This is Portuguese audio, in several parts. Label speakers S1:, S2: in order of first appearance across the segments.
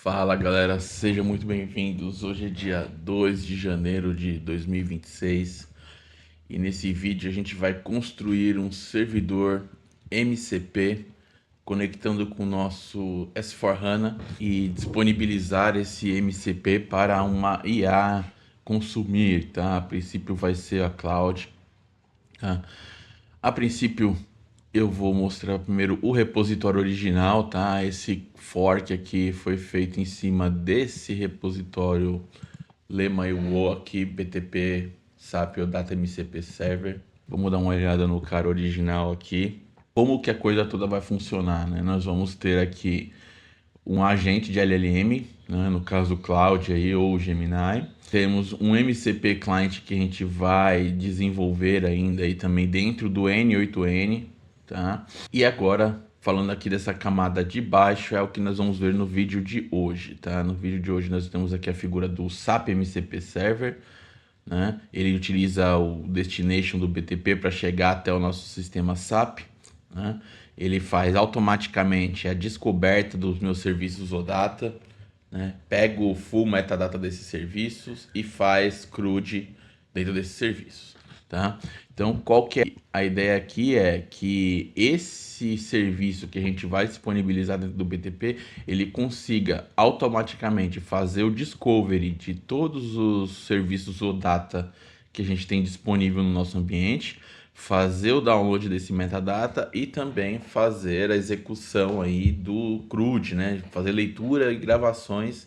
S1: Fala galera, sejam muito bem-vindos. Hoje é dia 2 de janeiro de 2026 e nesse vídeo a gente vai construir um servidor MCP conectando com o nosso S4HANA e disponibilizar esse MCP para uma IA consumir, tá? A princípio vai ser a cloud, tá? A princípio, eu vou mostrar primeiro o repositório original, tá? Esse fork aqui foi feito em cima desse repositório Lemaiwo aqui, BTP SAP ou Data MCP Server. Vamos dar uma olhada no cara original aqui. Como que a coisa toda vai funcionar, né? Nós vamos ter aqui um agente de LLM, né? No caso o Cloud aí, ou o Gemini. Temos um MCP client que a gente vai desenvolver ainda aí também dentro do N8N, tá? E agora, falando aqui dessa camada de baixo, é o que nós vamos ver no vídeo de hoje, tá? No vídeo de hoje nós temos aqui a figura do SAP MCP Server, né? Ele utiliza o destination do BTP para chegar até o nosso sistema SAP, né? Ele faz automaticamente a descoberta dos meus serviços OData, né? Pega o full metadata desses serviços e faz CRUD dentro desses serviços, tá? Então, qual que é a ideia aqui é que esse serviço que a gente vai disponibilizar dentro do BTP, ele consiga automaticamente fazer o discovery de todos os serviços OData que a gente tem disponível no nosso ambiente, fazer o download desse metadata e também fazer a execução aí do CRUD, né? Fazer leitura e gravações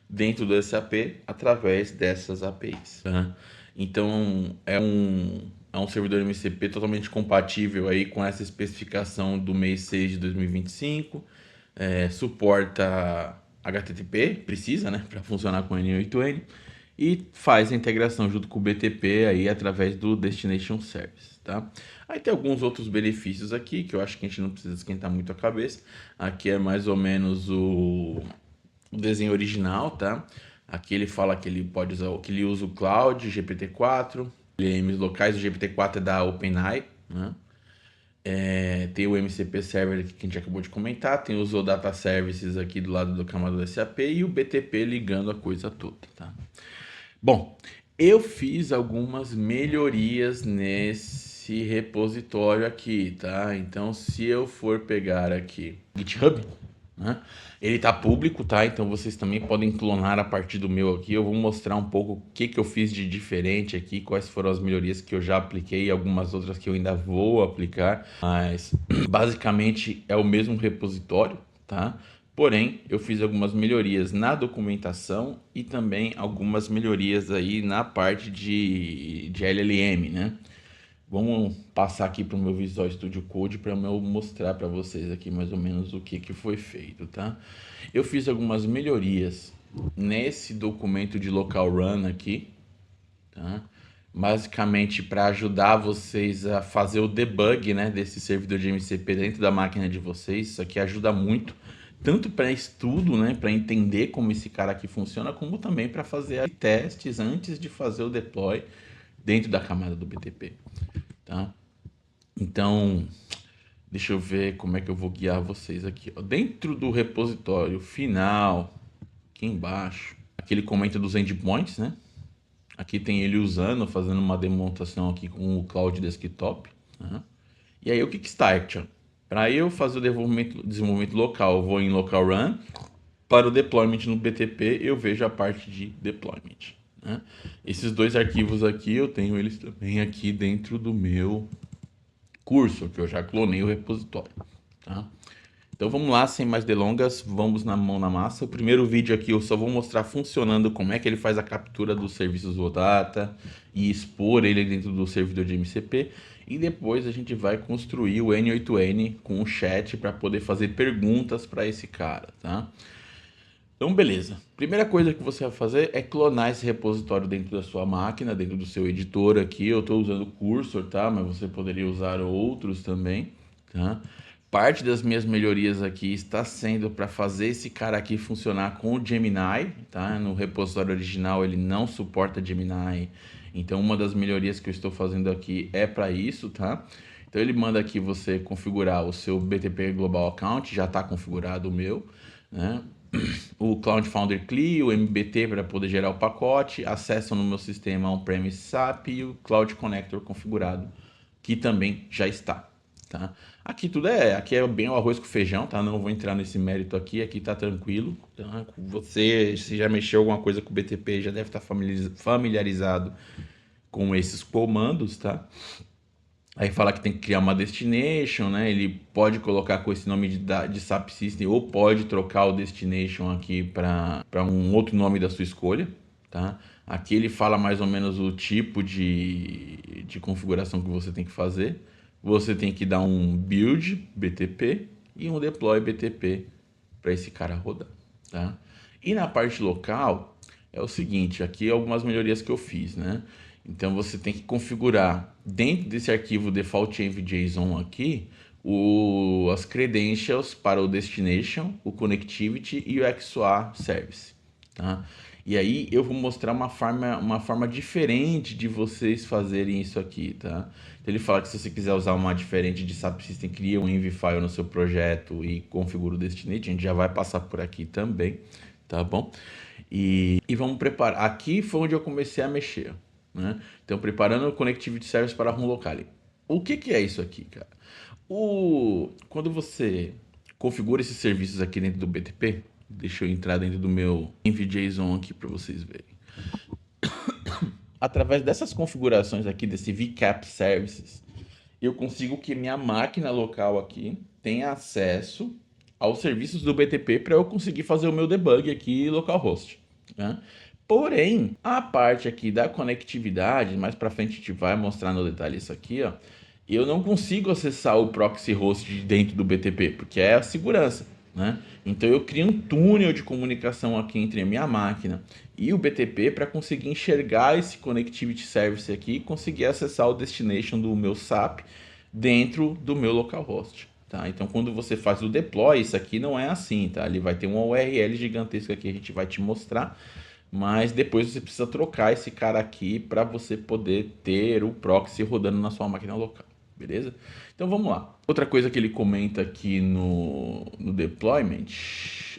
S1: dentro do SAP através dessas APIs, tá? Então é um servidor MCP totalmente compatível aí com essa especificação do mês 6 de 2025, suporta HTTP, precisa, né, para funcionar com N8N, e faz a integração junto com o BTP aí através do Destination Service, tá? Aí tem alguns outros benefícios aqui que eu acho que a gente não precisa esquentar muito a cabeça. Aqui é mais ou menos o desenho original, tá? Aqui ele fala que ele pode usar, que ele usa o Cloud, GPT-4, LMs locais, o GPT-4 é da OpenAI, né? Tem o MCP Server aqui que a gente acabou de comentar, tem os OData Services aqui do lado do camada do SAP e o BTP ligando a coisa toda, tá? Bom, eu fiz algumas melhorias nesse repositório aqui, tá? Então, se eu for pegar aqui GitHub, né? Ele tá público, tá? Então vocês também podem clonar a partir do meu aqui. Eu vou mostrar um pouco o que eu fiz de diferente aqui, quais foram as melhorias que eu já apliquei e algumas outras que eu ainda vou aplicar. Mas basicamente é o mesmo repositório, tá? Porém, eu fiz algumas melhorias na documentação e também algumas melhorias aí na parte de LLM, né? Vamos passar aqui para o meu Visual Studio Code para eu mostrar para vocês aqui mais ou menos o que foi feito, tá? Eu fiz algumas melhorias nesse documento de local run aqui, tá? Basicamente para ajudar vocês a fazer o debug, né, desse servidor de MCP dentro da máquina de vocês. Isso aqui ajuda muito, tanto para estudo, né, para entender como esse cara aqui funciona, como também para fazer testes antes de fazer o deploy dentro da camada do BTP, tá? Então, deixa eu ver como é que eu vou guiar vocês aqui, ó. Dentro do repositório final, aqui embaixo, aqui ele comenta dos endpoints, né? Aqui tem ele usando, fazendo uma demonstração aqui com o Cloud Desktop, né? E aí o Kickstart, para eu fazer o desenvolvimento local, eu vou em Local Run. Para o deployment no BTP, eu vejo a parte de deployment, né? Esses dois arquivos aqui, eu tenho eles também aqui dentro do meu curso, que eu já clonei o repositório, tá? Então vamos lá, sem mais delongas, vamos na mão na massa. O primeiro vídeo aqui eu só vou mostrar funcionando como é que ele faz a captura dos serviços OData e expor ele dentro do servidor de MCP. E depois a gente vai construir o N8N com o chat para poder fazer perguntas para esse cara, tá? Então, beleza. Primeira coisa que você vai fazer é clonar esse repositório dentro da sua máquina, dentro do seu editor aqui. Eu estou usando o Cursor, tá? Mas você poderia usar outros também, tá? Parte das minhas melhorias aqui está sendo para fazer esse cara aqui funcionar com o Gemini, tá? No repositório original ele não suporta Gemini, então uma das melhorias que eu estou fazendo aqui é para isso, tá? Então ele manda aqui você configurar o seu BTP Global Account, já está configurado o meu, né? o Cloud Foundry CLI, o MBT para poder gerar o pacote, acesso no meu sistema on-premise SAP e o Cloud Connector configurado, que também já está. Tá? Aqui é bem o arroz com feijão, tá? Não vou entrar nesse mérito aqui tá tranquilo. Tá? Você, se já mexeu alguma coisa com o BTP, já deve estar familiarizado com esses comandos, tá? Aí fala que tem que criar uma destination, né? Ele pode colocar com esse nome de SAP System ou pode trocar o destination aqui para um outro nome da sua escolha, tá? Aqui ele fala mais ou menos o tipo de configuração que você tem que fazer. Você tem que dar um build BTP e um deploy BTP para esse cara rodar, tá? E na parte local é o seguinte, aqui algumas melhorias que eu fiz, né? Então você tem que configurar dentro desse arquivo default env.json aqui as credentials para o destination, o connectivity e o XOA service, tá? E aí eu vou mostrar uma forma diferente de vocês fazerem isso aqui, tá? Então ele fala que se você quiser usar uma diferente de SAP System, cria um env file no seu projeto e configura o destination, a gente já vai passar por aqui também, tá bom? E vamos preparar. Aqui foi onde eu comecei a mexer, né? Então, preparando o Connectivity Service para Run Locale. O que é isso aqui, cara? Quando você configura esses serviços aqui dentro do BTP, deixa eu entrar dentro do meu env.json aqui para vocês verem. Através dessas configurações aqui, desse vcap services, eu consigo que minha máquina local aqui tenha acesso aos serviços do BTP para eu conseguir fazer o meu debug aqui localhost, né? Porém, a parte aqui da conectividade, mais para frente a gente vai mostrar no detalhe isso aqui, ó, eu não consigo acessar o proxy host dentro do BTP, porque é a segurança, né? Então eu crio um túnel de comunicação aqui entre a minha máquina e o BTP para conseguir enxergar esse connectivity service aqui e conseguir acessar o destination do meu SAP dentro do meu localhost. Tá? Então, quando você faz o deploy, isso aqui não é assim, tá? Ele vai ter uma URL gigantesca que a gente vai te mostrar, mas depois você precisa trocar esse cara aqui para você poder ter o proxy rodando na sua máquina local, beleza? Então vamos lá. Outra coisa que ele comenta aqui no deployment,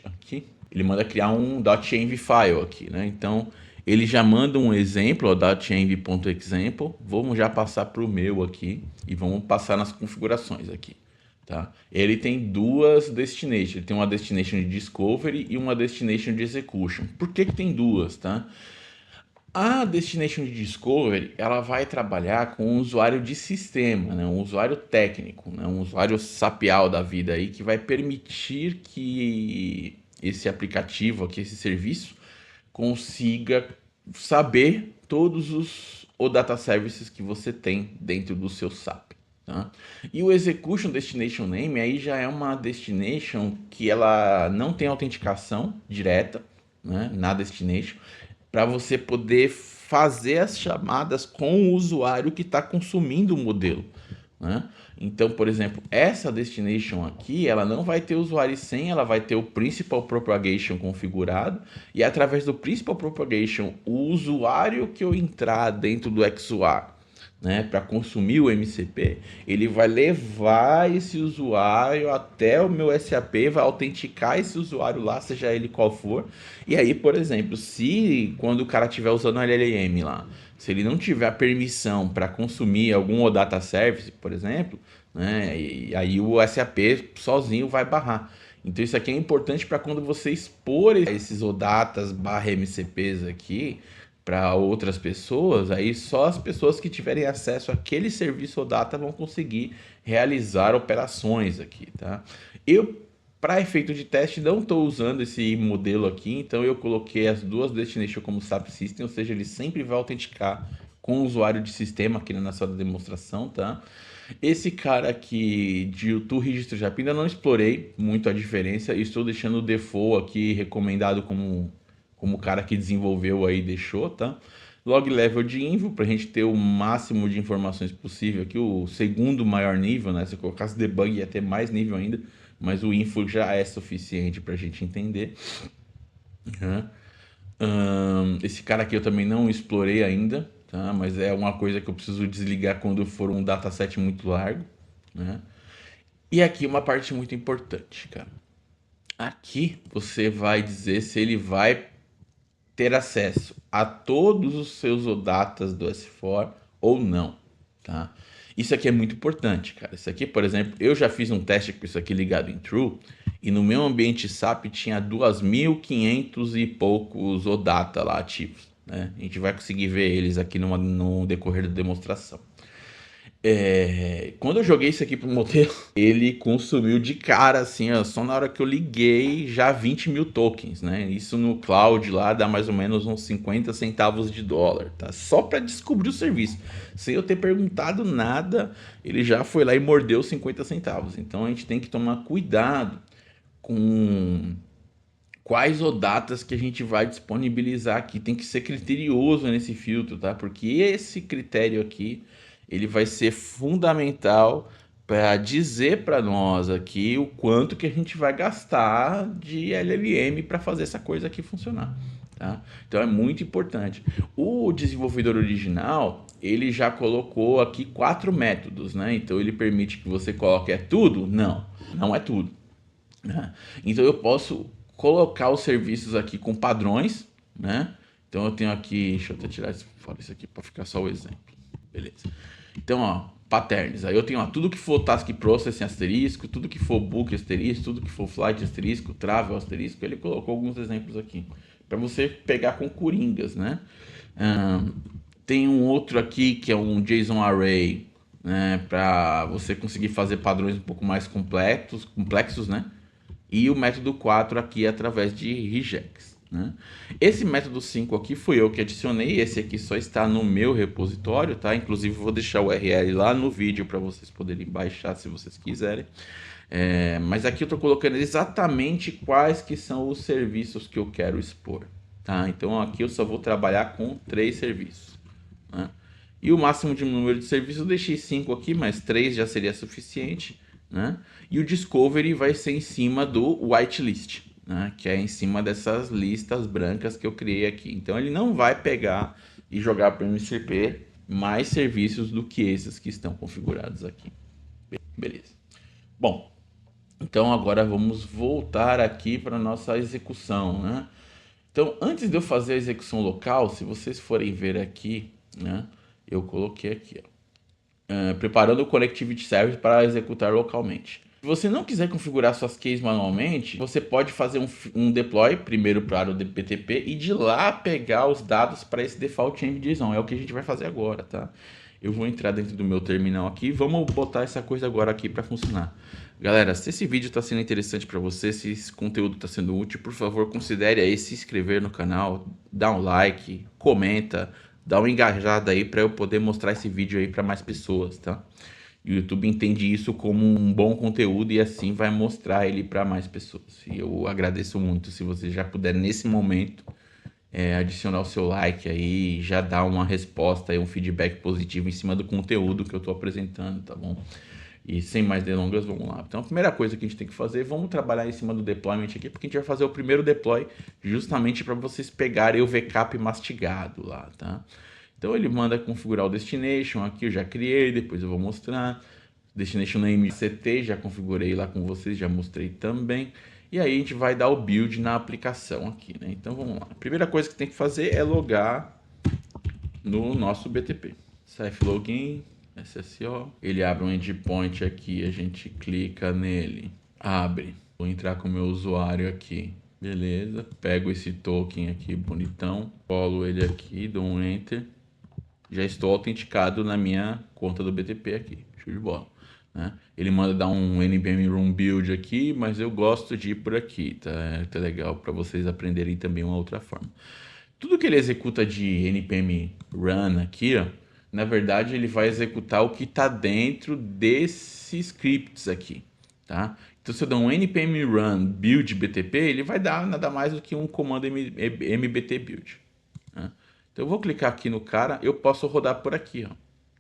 S1: aqui, ele manda criar um .env file aqui, né? Então ele já manda um exemplo, .env.example. Vamos já passar para o meu aqui e vamos passar nas configurações aqui. Tá? Ele tem duas destinations, ele tem uma destination de discovery e uma destination de execution. Por que tem duas, tá? A destination de discovery, ela vai trabalhar com um usuário de sistema, né? Um usuário técnico, né? Um usuário sapial da vida aí que vai permitir que esse aplicativo aqui, esse serviço, consiga saber todos os data services que você tem dentro do seu SAP. Tá? E o Execution Destination Name aí já é uma destination que ela não tem autenticação direta, né, na destination, para você poder fazer as chamadas com o usuário que está consumindo o modelo, né? Então, por exemplo, essa destination aqui, ela não vai ter usuário sem, ela vai ter o principal propagation configurado e através do principal propagation, o usuário que eu entrar dentro do XOA, né, para consumir o MCP, ele vai levar esse usuário até o meu SAP, vai autenticar esse usuário lá, seja ele qual for. E aí, por exemplo, se quando o cara estiver usando o LLM lá, se ele não tiver a permissão para consumir algum OData Service, por exemplo, né, e aí o SAP sozinho vai barrar. Então isso aqui é importante para quando você expor esses ODatas barra MCPs aqui para outras pessoas, aí só as pessoas que tiverem acesso àquele serviço ou data vão conseguir realizar operações aqui, tá? Eu, para efeito de teste, não estou usando esse modelo aqui, então eu coloquei as duas destinations como SAP System, ou seja, ele sempre vai autenticar com o usuário de sistema aqui na nossa demonstração, tá? Esse cara aqui de To Registro JAP ainda não explorei muito a diferença, estou deixando o default aqui recomendado como o cara que desenvolveu aí deixou, tá? Log level de info, para a gente ter o máximo de informações possível aqui, o segundo maior nível, né? Se eu colocasse debug ia ter mais nível ainda, mas o info já é suficiente para a gente entender. Uhum. Esse cara aqui eu também não explorei ainda, tá? Mas é uma coisa que eu preciso desligar quando for um dataset muito largo, né? E aqui uma parte muito importante, cara. Aqui você vai dizer se ele vai ter acesso a todos os seus ODatas do S4 ou não, tá? Isso aqui é muito importante, cara. Isso aqui, por exemplo, eu já fiz um teste com isso aqui ligado em True e no meu ambiente SAP tinha 2.500 e poucos OData lá ativos, né? A gente vai conseguir ver eles aqui no decorrer da demonstração. Quando eu joguei isso aqui pro modelo, ele consumiu de cara, assim, ó, só na hora que eu liguei, já 20 mil tokens, né? Isso no cloud lá dá mais ou menos uns 50 centavos de dólar, tá? Só para descobrir o serviço. Sem eu ter perguntado nada, ele já foi lá e mordeu 50 centavos. Então a gente tem que tomar cuidado com quais ODatas que a gente vai disponibilizar aqui. Tem que ser criterioso nesse filtro, tá? Porque esse critério aqui, ele vai ser fundamental para dizer para nós aqui o quanto que a gente vai gastar de LLM para fazer essa coisa aqui funcionar. Tá? Então é muito importante. O desenvolvedor original, ele já colocou aqui 4 métodos, né? Então ele permite que você coloque tudo? Não, não é tudo. Né? Então eu posso colocar os serviços aqui com padrões, né? Então eu tenho aqui, deixa eu até tirar fora isso aqui para ficar só o exemplo. Beleza. Então, ó, patterns. Aí eu tenho ó, tudo que for task processing asterisco, tudo que for book asterisco, tudo que for flight asterisco, travel asterisco. Ele colocou alguns exemplos aqui para você pegar com coringas, né? Tem um outro aqui que é um JSON array, né? Para você conseguir fazer padrões um pouco mais complexos, né? E o método 4 aqui é através de regex. Né? Esse método 5 aqui fui eu que adicionei, esse aqui só está no meu repositório, tá? Inclusive vou deixar o URL lá no vídeo para vocês poderem baixar se vocês quiserem. Mas aqui eu estou colocando exatamente quais que são os serviços que eu quero expor. Tá? Então aqui eu só vou trabalhar com 3 serviços. Né? E o máximo de número de serviços eu deixei 5 aqui, mas 3 já seria suficiente. Né? E o Discovery vai ser em cima do whitelist, né? Que é em cima dessas listas brancas que eu criei aqui. Então ele não vai pegar e jogar para o MCP mais serviços do que esses que estão configurados aqui. Beleza. Bom, então agora vamos voltar aqui para a nossa execução. Né? Então antes de eu fazer a execução local, se vocês forem ver aqui, né? Eu coloquei aqui, ó. Preparando o Connectivity Service para executar localmente. Se você não quiser configurar suas keys manualmente, você pode fazer um deploy primeiro para o BTP e de lá pegar os dados para esse default change JSON. É o que a gente vai fazer agora, tá? Eu vou entrar dentro do meu terminal aqui e vamos botar essa coisa agora aqui para funcionar. Galera, se esse vídeo está sendo interessante para você, se esse conteúdo está sendo útil, por favor, considere aí se inscrever no canal, dá um like, comenta, dá uma engajada aí para eu poder mostrar esse vídeo aí para mais pessoas, tá? O YouTube entende isso como um bom conteúdo e assim vai mostrar ele para mais pessoas. E eu agradeço muito se você já puder nesse momento adicionar o seu like aí e já dar uma resposta e um feedback positivo em cima do conteúdo que eu estou apresentando, tá bom? E sem mais delongas, vamos lá. Então a primeira coisa que a gente tem que fazer, vamos trabalhar em cima do deployment aqui, porque a gente vai fazer o primeiro deploy justamente para vocês pegarem o VCAP mastigado lá, tá? Então ele manda configurar o destination, aqui eu já criei, depois eu vou mostrar. Destination name CT, já configurei lá com vocês, já mostrei também. E aí a gente vai dar o build na aplicação aqui, né? Então vamos lá. A primeira coisa que tem que fazer é logar no nosso BTP. Safe Login, SSO. Ele abre um endpoint aqui, a gente clica nele, abre. Vou entrar com o meu usuário aqui. Beleza, pego esse token aqui bonitão, colo ele aqui, dou um Enter. Já estou autenticado na minha conta do BTP aqui, show de bola. Né? Ele manda dar um npm run build aqui, mas eu gosto de ir por aqui, tá? É legal para vocês aprenderem também uma outra forma. Tudo que ele executa de npm run aqui, ó, na verdade ele vai executar o que está dentro desses scripts aqui, tá? Então se eu der um npm run build btp, ele vai dar nada mais do que um comando mbt build. Né? Então eu vou clicar aqui no cara, eu posso rodar por aqui, ó,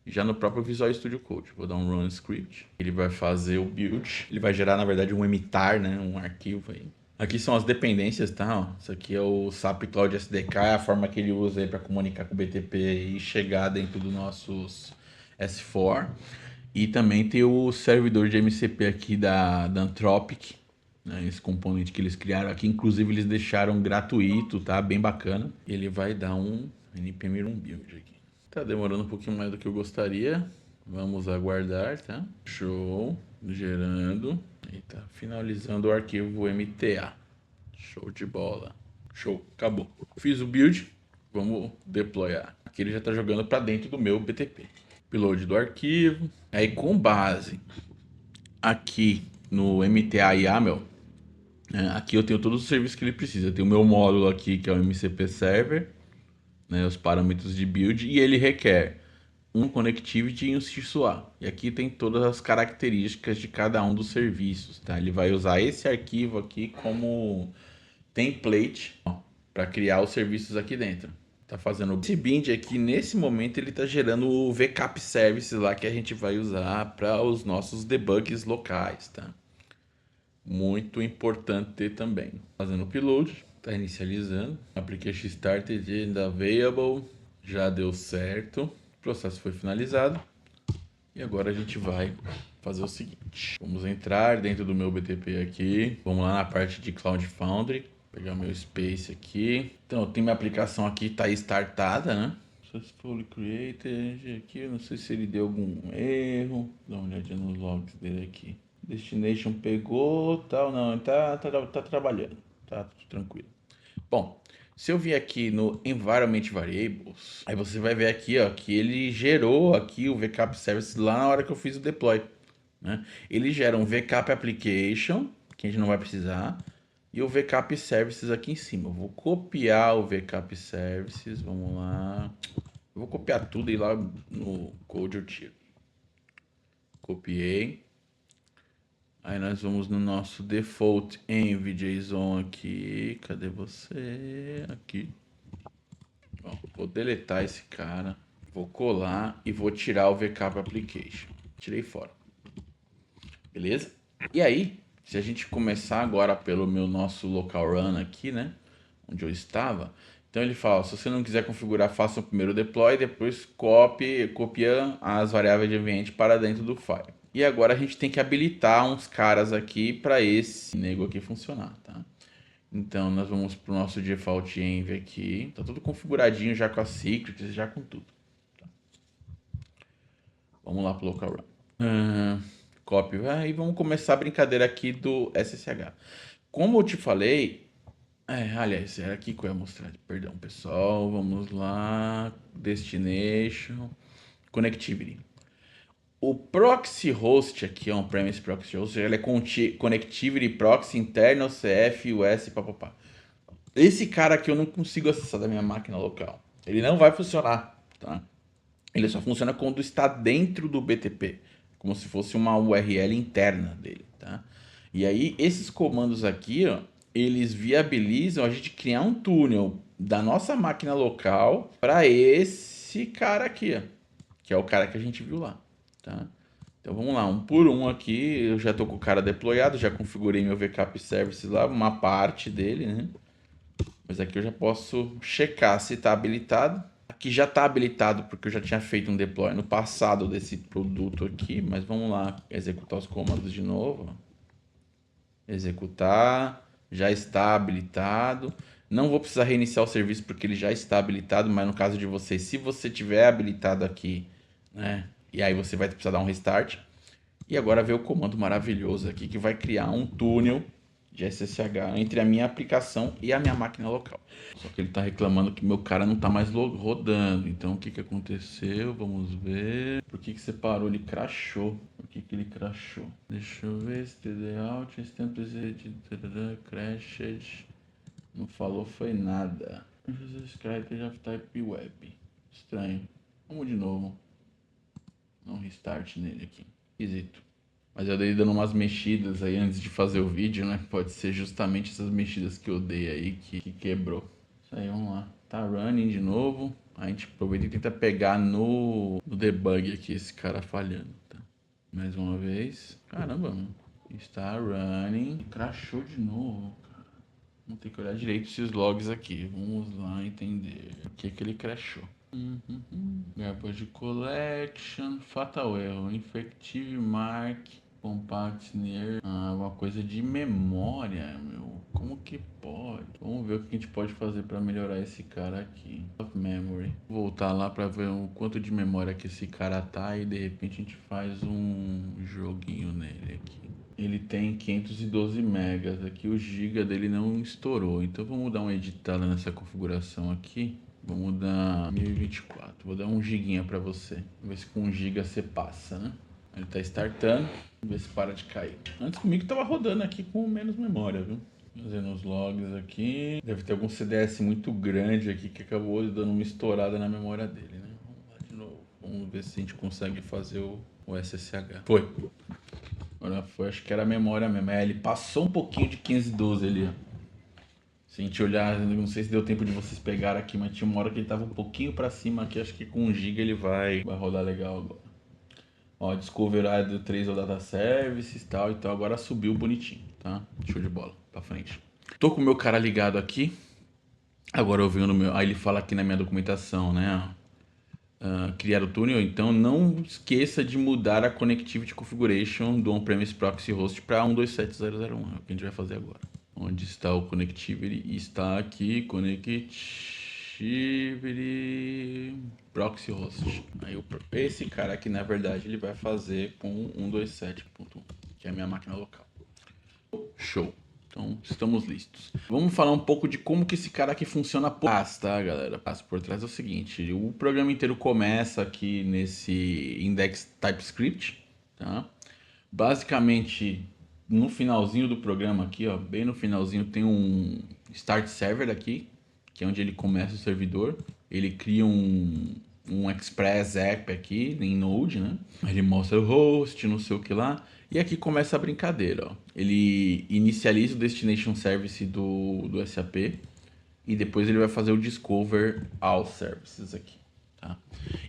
S1: já no próprio Visual Studio Code. Vou dar um run script, ele vai fazer o build, ele vai gerar na verdade um emitar, né, um arquivo aí. Aqui são as dependências, tá? Ó, isso aqui é o SAP Cloud SDK, é a forma que ele usa aí para comunicar com o BTP e chegar dentro dos nossos S4. E também tem o servidor de MCP aqui da Anthropic, né? Esse componente que eles criaram aqui, inclusive eles deixaram gratuito, tá? Bem bacana. Ele vai dar um npm run build aqui. Tá demorando um pouquinho mais do que eu gostaria. Vamos aguardar, tá? Show. Gerando. E tá finalizando o arquivo MTA. Show de bola. Show. Acabou. Fiz o build. Vamos deployar. Aqui ele já está jogando para dentro do meu BTP. Upload do arquivo. Aí com base aqui no MTA YAML, aqui eu tenho todos os serviços que ele precisa. Eu tenho o meu módulo aqui que é o MCP Server, né, os parâmetros de build, e ele requer um connectivity e um SysOA. E aqui tem todas as características de cada um dos serviços, tá? Ele vai usar esse arquivo aqui como template para criar os serviços aqui dentro. Tá fazendo esse bind aqui, nesse momento ele tá gerando o VCAP service lá que a gente vai usar para os nossos debugs locais, tá? Muito importante ter também. Fazendo o upload, tá inicializando. Application started and available, já deu certo. O processo foi finalizado. E agora a gente vai fazer o seguinte. Vamos entrar dentro do meu BTP aqui. Vamos lá na parte de Cloud Foundry. Pegar meu space aqui. Então, tem minha aplicação aqui, tá startada, né? Successfully created. Aqui, eu não sei se ele deu algum erro. Dá uma olhadinha nos logs dele aqui. Destination pegou, tal, não, tá trabalhando. Tá tudo tranquilo. Bom, se eu vir aqui no Environment Variables, aí você vai ver aqui, ó, que ele gerou aqui o VCAP Service lá na hora que eu fiz o deploy, né? Ele gera um VCAP Application, que a gente não vai precisar, e o VCAP Services aqui em cima. Eu vou copiar o VCAP Services, vamos lá. Eu vou copiar tudo e lá no code eu tiro. Copiei. Aí nós vamos no nosso default env.json aqui. Cadê você? Aqui. Bom, vou deletar esse cara. Vou colar e vou tirar o VCAP Application. Tirei fora. Beleza? E aí, se a gente começar agora pelo meu nosso local run aqui, né? Onde eu estava. Então ele fala, se você não quiser configurar, faça o primeiro deploy, depois copia as variáveis de ambiente para dentro do file. E agora a gente tem que habilitar uns caras aqui para esse nego aqui funcionar, tá? Então nós vamos para o nosso default env aqui. Tá tudo configuradinho já com as secrets, já com tudo. Tá? Vamos lá para o local run. Copy. E vamos começar a brincadeira aqui do SSH. Como eu te falei, aliás, era aqui que eu ia mostrar. Perdão, pessoal. Vamos lá. Destination. Connectivity. O proxy host aqui, on-premise proxy host, ele é connectivity proxy internal CF US papapá. Esse cara aqui eu não consigo acessar da minha máquina local. Ele não vai funcionar, tá? Ele só funciona quando está dentro do BTP, como se fosse uma URL interna dele, tá? E aí esses comandos aqui, ó, eles viabilizam a gente criar um túnel da nossa máquina local para esse cara aqui, ó, que é o cara que a gente viu lá, tá? Então vamos lá, um por um aqui, eu já tô com o cara deployado, já configurei meu VCAP Service lá, uma parte dele, né? Mas aqui eu já posso checar se está habilitado. Aqui já está habilitado porque eu já tinha feito um deploy no passado desse produto aqui, mas vamos lá, executar os comandos de novo. Executar, já está habilitado. Não vou precisar reiniciar o serviço porque ele já está habilitado, mas no caso de você, se você tiver habilitado aqui, né, e aí você vai precisar dar um restart. E agora vem o comando maravilhoso aqui que vai criar um túnel de SSH entre a minha aplicação e a minha máquina local. Só que ele está reclamando que meu cara não está mais rodando. Então o que aconteceu? Vamos ver. Por que você parou? Ele crashou. Por que ele crashou? Deixa eu ver. std out, crashed. Não falou foi nada. Script of type web. Estranho. Vamos de novo. Dá um restart nele aqui. Esquisito. Mas eu dei dando umas mexidas aí antes de fazer o vídeo, né? Pode ser justamente essas mexidas que eu dei aí que quebrou. Isso aí, vamos lá. Tá running de novo. A gente aproveita e tenta pegar no debug aqui esse cara falhando, tá? Mais uma vez. Caramba, mano. Está running. Crashou de novo, cara. Vamos ter que olhar direito esses logs aqui. Vamos lá entender o que ele crashou. Garbage collection, fatal erro, infective mark. Compact near. Uma coisa de memória, meu. Como que pode? Vamos ver o que a gente pode fazer para melhorar esse cara aqui. Of memory. Vou voltar lá para ver o quanto de memória que esse cara tá e de repente a gente faz um joguinho nele aqui. Ele tem 512 megas aqui, o giga dele não estourou. Então vamos dar uma editada nessa configuração aqui. Vamos dar 1024. Vou dar 1 giguinha para você. Vamos ver se com 1 giga você passa, né? Ele tá startando. Vamos ver se para de cair. Antes comigo tava rodando aqui com menos memória, viu? Fazendo os logs aqui. Deve ter algum CDS muito grande aqui que acabou dando uma estourada na memória dele, né? Vamos lá de novo. Vamos ver se a gente consegue fazer o SSH. Foi. Agora foi, acho que era a memória mesmo. Ele passou um pouquinho de 512 ali, ó. Se a gente olhar, não sei se deu tempo de vocês pegar aqui, mas tinha uma hora que ele tava um pouquinho para cima aqui. Acho que com 1 GB ele vai rodar legal agora. Ó, Discover AD 3 ou Data Services e tal. Então agora subiu bonitinho, tá? Show de bola, pra frente. Tô com o meu cara ligado aqui. Agora eu venho no meu... Aí ele fala aqui na minha documentação, né? Criar o túnel. Então não esqueça de mudar a Connectivity Configuration do On-Premise Proxy Host para 127.0.0.1. É o que a gente vai fazer agora. Onde está o Connectivity? Está aqui, Connectivity Proxy Host. Aí esse cara aqui, na verdade, ele vai fazer com 127.1, que é a minha máquina local. Show. Então, estamos listos. Vamos falar um pouco de como que esse cara aqui funciona por trás, tá, galera? Passo por trás é o seguinte, o programa inteiro começa aqui nesse index TypeScript, tá? Basicamente, no finalzinho do programa aqui, ó, bem no finalzinho tem um start server aqui, que é onde ele começa o servidor. Ele cria um Express App aqui em Node, né? Ele mostra o host, não sei o que lá. E aqui começa a brincadeira, ó. Ele inicializa o Destination Service do SAP e depois ele vai fazer o Discover All Services aqui. Tá?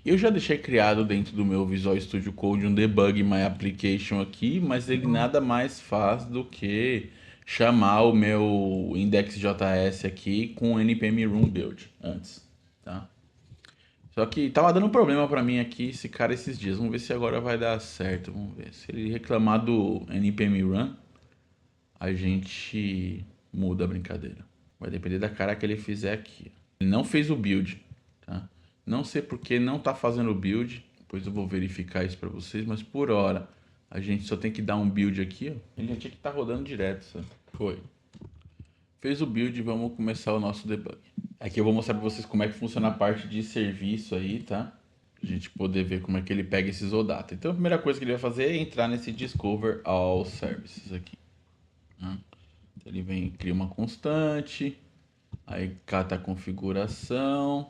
S1: Eu já deixei criado dentro do meu Visual Studio Code um Debug My Application aqui, mas ele nada mais faz do que chamar o meu index.js aqui com npm run build antes, tá? Só que tava dando um problema para mim aqui esse cara esses dias. Vamos ver se agora vai dar certo. Vamos ver. Se ele reclamar do npm run, a gente muda a brincadeira. Vai depender da cara que ele fizer aqui. Ele não fez o build, tá? Não sei porque não tá fazendo o build. Depois eu vou verificar isso para vocês, mas por hora a gente só tem que dar um build aqui, ó. Ele já tinha que estar rodando direto, sabe? Foi. Fez o build, vamos começar o nosso debug. Aqui eu vou mostrar para vocês como é que funciona a parte de serviço aí, tá? Pra gente poder ver como é que ele pega esses OData. Então a primeira coisa que ele vai fazer é entrar nesse Discover All Services aqui. Tá? Então, ele vem, cria uma constante, aí cata a configuração,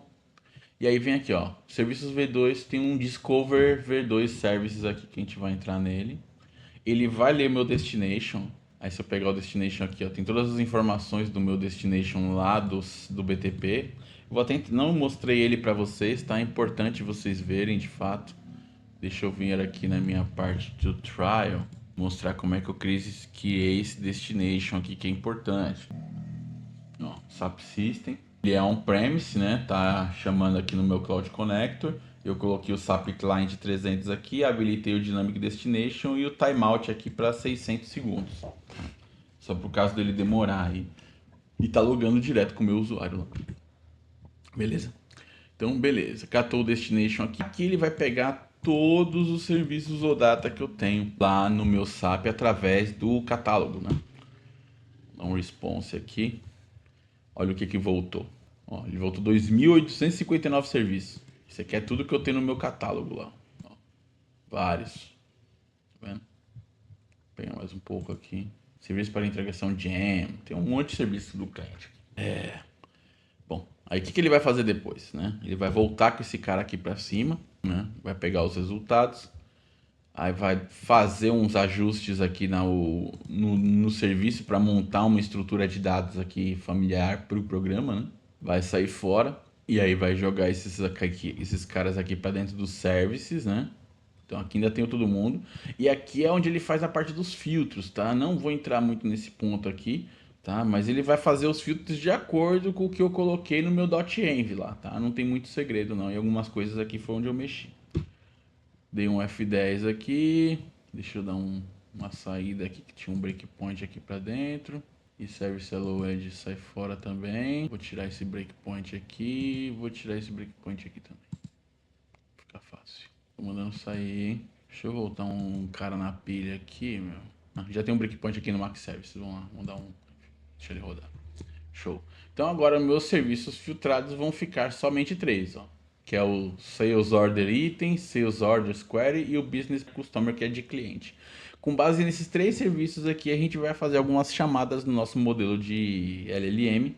S1: e aí vem aqui, ó, serviços V2, tem um Discover V2 Services aqui que a gente vai entrar nele. Ele vai ler meu destination. Aí se eu pegar o destination aqui, ó, tem todas as informações do meu destination lá do BTP. Eu vou até, não mostrei ele para vocês, tá? É importante vocês verem de fato. Deixa eu vir aqui na minha parte do trial, mostrar como é que eu criei esse destination aqui que é importante. Ó, SAP System. Ele é on-premise, né? Tá chamando aqui no meu Cloud Connector. Eu coloquei o SAP Client 300 aqui, habilitei o Dynamic Destination e o timeout aqui para 600 segundos. Só por causa dele demorar aí. E tá logando direto com o meu usuário lá. Beleza? Então, beleza. Catou o Destination aqui. Aqui ele vai pegar todos os serviços OData que eu tenho lá no meu SAP através do catálogo, né? Dá um response aqui. Olha o que que voltou. Ó, ele voltou 2.859 serviços. Isso aqui é tudo que eu tenho no meu catálogo lá. Ó, vários. Tá vendo? Vou pegar mais um pouco aqui. Serviço para integração Jam. Tem um monte de serviço do cliente. Bom, aí o que que ele vai fazer depois, né? Ele vai voltar com esse cara aqui para cima, né? Vai pegar os resultados. Aí vai fazer uns ajustes aqui no serviço para montar uma estrutura de dados aqui familiar para o programa, né? Vai sair fora e aí vai jogar esses caras aqui para dentro dos services, né? Então aqui ainda tem todo mundo. E aqui é onde ele faz a parte dos filtros, tá? Não vou entrar muito nesse ponto aqui, tá? Mas ele vai fazer os filtros de acordo com o que eu coloquei no meu .env lá, tá? Não tem muito segredo não. E algumas coisas aqui foi onde eu mexi. Dei um F10 aqui. Deixa eu dar um uma saída aqui que tinha um breakpoint aqui para dentro. E Service Hello Edge sai fora também. Vou tirar esse breakpoint aqui. Vou tirar esse breakpoint aqui também. Fica fácil. Tô mandando sair, hein? Deixa eu voltar um cara na pilha aqui, meu. Ah, já tem um breakpoint aqui no Max Service. Vamos lá, vamos dar um... Deixa ele rodar. Show. Então agora meus serviços filtrados vão ficar somente 3, ó. Que é o Sales Order Item, Sales Order Query e o Business Customer, que é de cliente. Com base nesses 3 serviços aqui, a gente vai fazer algumas chamadas no nosso modelo de LLM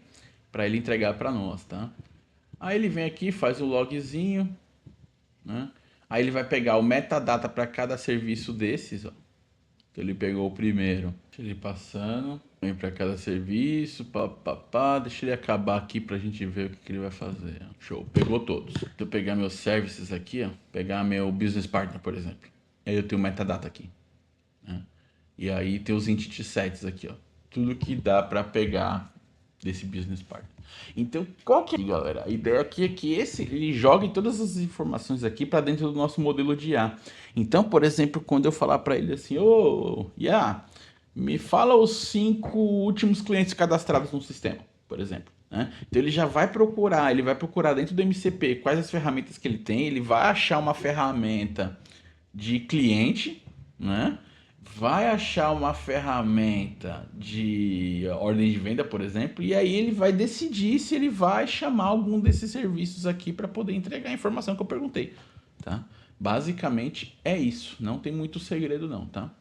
S1: para ele entregar para nós, tá? Aí ele vem aqui, faz o logzinho, né? Aí ele vai pegar o metadata para cada serviço desses, ó. Então ele pegou o primeiro, deixa ele passando, vem para cada serviço, deixa ele acabar aqui pra gente ver o que ele vai fazer. Show, pegou todos. Se eu pegar meus services aqui, ó, pegar meu business partner, por exemplo. Aí eu tenho o metadata aqui, né? E aí tem os entity sets aqui, ó. Tudo que dá para pegar desse business partner. Então, qual que é, galera? A ideia aqui é que ele jogue todas as informações aqui para dentro do nosso modelo de IA. Então, por exemplo, quando eu falar para ele assim, ô, IA, me fala os 5 últimos clientes cadastrados no sistema, por exemplo, né? Então ele já vai procurar, ele vai procurar dentro do MCP quais as ferramentas que ele tem, ele vai achar uma ferramenta de cliente, né? Vai achar uma ferramenta de ordem de venda, por exemplo, e aí ele vai decidir se ele vai chamar algum desses serviços aqui para poder entregar a informação que eu perguntei, tá? Basicamente é isso, não tem muito segredo não, tá?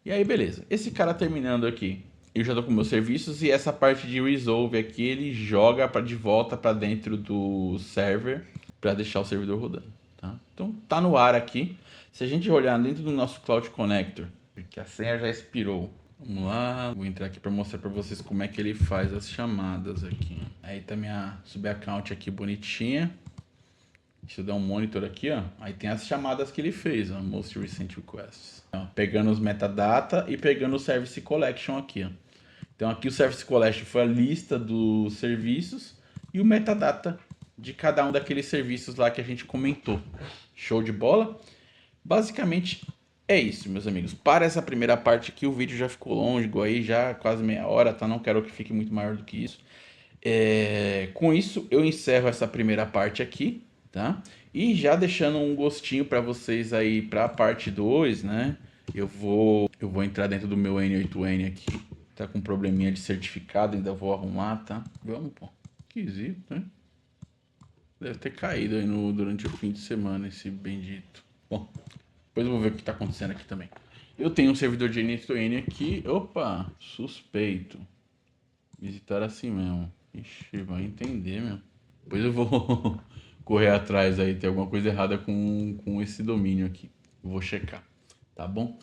S1: E aí, beleza. Esse cara terminando aqui, eu já tô com meus serviços e essa parte de resolve aqui, ele joga de volta para dentro do server para deixar o servidor rodando, tá? Então tá no ar aqui. Se a gente olhar dentro do nosso Cloud Connector, que a senha já expirou. Vamos lá, vou entrar aqui para mostrar para vocês como é que ele faz as chamadas aqui. Aí tá minha subaccount aqui bonitinha. Deixa eu dar um monitor aqui, ó. Aí tem as chamadas que ele fez, ó. Most Recent Requests. Então, pegando os metadata e pegando o Service Collection aqui, ó. Então aqui o Service Collection foi a lista dos serviços e o metadata de cada um daqueles serviços lá que a gente comentou. Show de bola? Basicamente é isso, meus amigos. Para essa primeira parte aqui, o vídeo já ficou longo aí, já quase meia hora, tá? Não quero que fique muito maior do que isso. Com isso, eu encerro essa primeira parte aqui, tá? E já deixando um gostinho para vocês aí para a parte 2, né? Eu vou entrar dentro do meu N8N aqui. Tá com um probleminha de certificado, ainda vou arrumar, tá? Vamos, pô. Esquisito, né? Deve ter caído aí durante o fim de semana esse bendito. Bom, depois eu vou ver o que está acontecendo aqui também. Eu tenho um servidor de N8N aqui. Opa, suspeito. Visitar assim mesmo. Ixi, vai entender, meu. Depois eu vou correr atrás aí. Tem alguma coisa errada com esse domínio aqui. Eu vou checar, tá bom?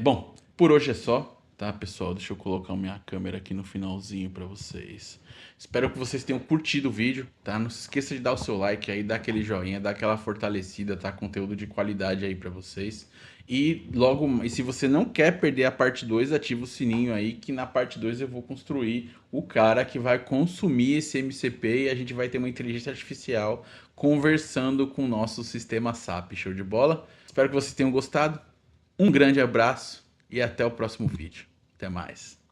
S1: Bom, por hoje é só. Tá, pessoal? Deixa eu colocar minha câmera aqui no finalzinho para vocês. Espero que vocês tenham curtido o vídeo, tá? Não se esqueça de dar o seu like aí, dar aquele joinha, dar aquela fortalecida, tá? Conteúdo de qualidade aí para vocês. E se você não quer perder a parte 2, ativa o sininho aí, que na parte 2 eu vou construir o cara que vai consumir esse MCP e a gente vai ter uma inteligência artificial conversando com o nosso sistema SAP. Show de bola? Espero que vocês tenham gostado. Um grande abraço e até o próximo vídeo. Até mais.